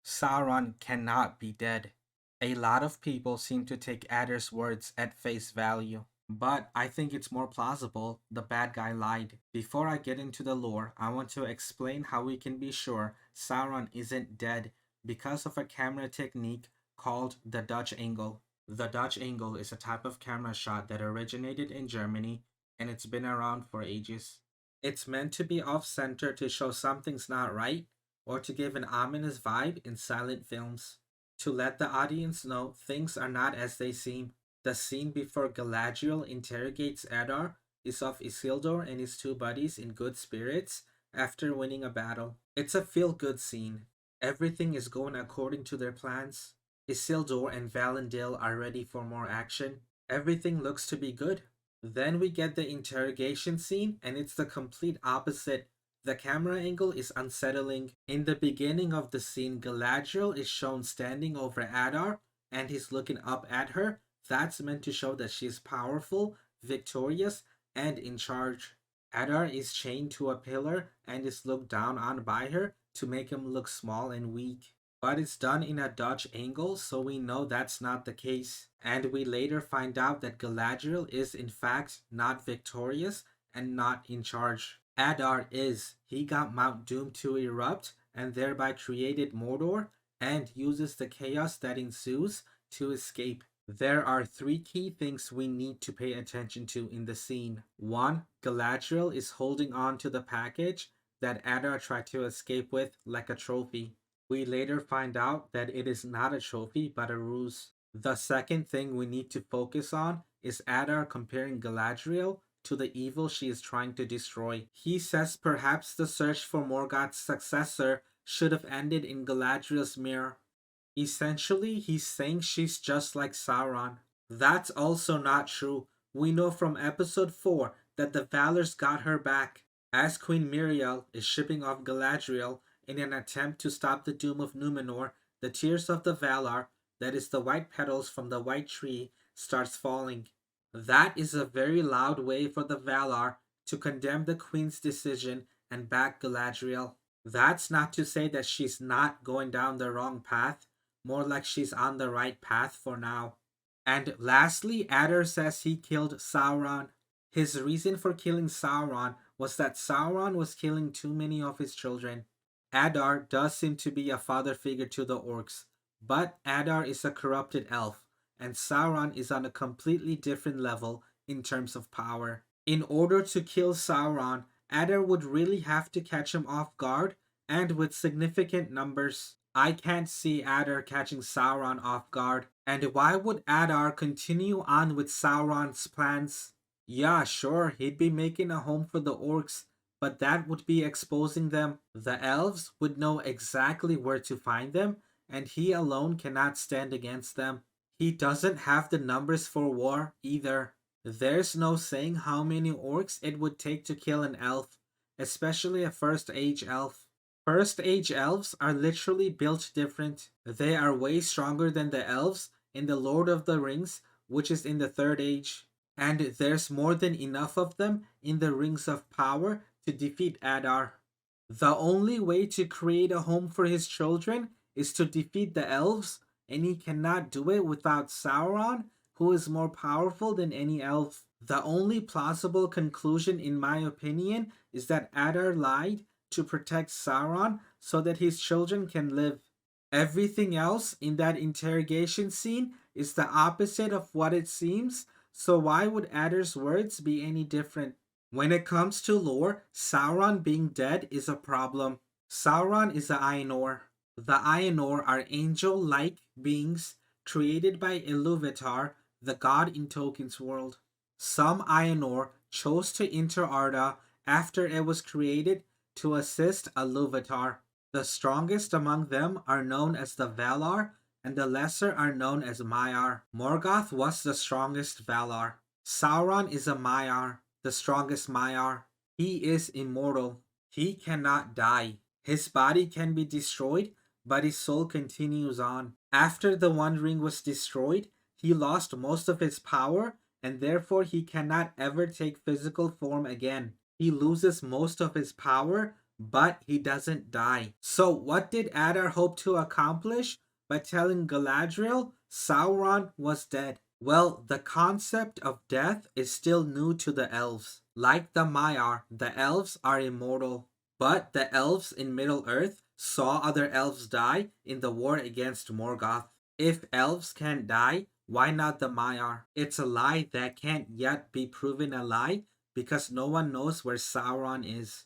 Sauron cannot be dead. A lot of people seem to take Adar's words at face value, but I think it's more plausible the bad guy lied. Before I get into the lore, I want to explain how we can be sure Sauron isn't dead because of a camera technique called the Dutch angle. The Dutch angle is a type of camera shot that originated in Germany and it's been around for ages. It's meant to be off center to show something's not right or to give an ominous vibe in silent films, to let the audience know things are not as they seem. The scene before Galadriel interrogates Adar is of Isildur and his two buddies in good spirits after winning a battle. It's a feel good scene. Everything is going according to their plans. Isildur and Valendil are ready for more action. Everything looks to be good. Then we get the interrogation scene, and it's the complete opposite. The camera angle is unsettling. In the beginning of the scene, Galadriel is shown standing over Adar and he's looking up at her. That's meant to show that she's powerful, victorious, and in charge. Adar is chained to a pillar and is looked down on by her to make him look small and weak. But it's done in a Dutch angle, so we know that's not the case. And we later find out that Galadriel is in fact not victorious and not in charge. Adar is. He got Mount Doom to erupt and thereby created Mordor and uses the chaos that ensues to escape. There are three key things we need to pay attention to in the scene. 1. Galadriel is holding on to the package that Adar tried to escape with like a trophy. We later find out that it is not a trophy but a ruse. The second thing we need to focus on is Adar comparing Galadriel to the evil she is trying to destroy. He says perhaps the search for Morgoth's successor should have ended in Galadriel's mirror. Essentially, he's saying she's just like Sauron. That's also not true. We know from episode 4 that the Valors got her back. As Queen Miriel is shipping off Galadriel in an attempt to stop the doom of Numenor, the tears of the Valar, that is the white petals from the white tree, starts falling. That is a very loud way for the Valar to condemn the Queen's decision and back Galadriel. That's not to say that she's not going down the wrong path, more like she's on the right path for now. And lastly, Adar says he killed Sauron. His reason for killing Sauron was that Sauron was killing too many of his children. Adar does seem to be a father figure to the orcs, but Adar is a corrupted elf and Sauron is on a completely different level in terms of power. In order to kill Sauron, Adar would really have to catch him off guard and with significant numbers. I can't see Adar catching Sauron off guard. And why would Adar continue on with Sauron's plans? Yeah, sure, he'd be making a home for the orcs, but that would be exposing them. The elves would know exactly where to find them, and he alone cannot stand against them. He doesn't have the numbers for war either. There's no saying how many orcs it would take to kill an elf, especially a first age elf. First age elves are literally built different. They are way stronger than the elves in the Lord of the Rings, which is in the third age. And there's more than enough of them in the Rings of Power to defeat Adar. The only way to create a home for his children is to defeat the elves, and he cannot do it without Sauron, who is more powerful than any elf. The only plausible conclusion, in my opinion, is that Adar lied to protect Sauron so that his children can live. Everything else in that interrogation scene is the opposite of what it seems, so why would Adar's words be any different? When it comes to lore, Sauron being dead is a problem. Sauron is the Ainur. The Ainur are angel-like beings created by Iluvatar, the god in Tolkien's world. Some Ainur chose to enter Arda after it was created to assist Iluvatar. The strongest among them are known as the Valar, and the lesser are known as Maiar. Morgoth was the strongest Valar. Sauron is a Maiar, the strongest Maiar. He is immortal. He cannot die. His body can be destroyed, but his soul continues on. After the One Ring was destroyed, he lost most of his power, and therefore he cannot ever take physical form again. He loses most of his power, but he doesn't die. So, what did Adar hope to accomplish by telling Galadriel Sauron was dead? Well, the concept of death is still new to the elves. Like the Maiar, the elves are immortal. But the elves in Middle Earth saw other elves die in the war against Morgoth. If elves can't die, why not the Maiar? It's a lie that can't yet be proven a lie because no one knows where Sauron is.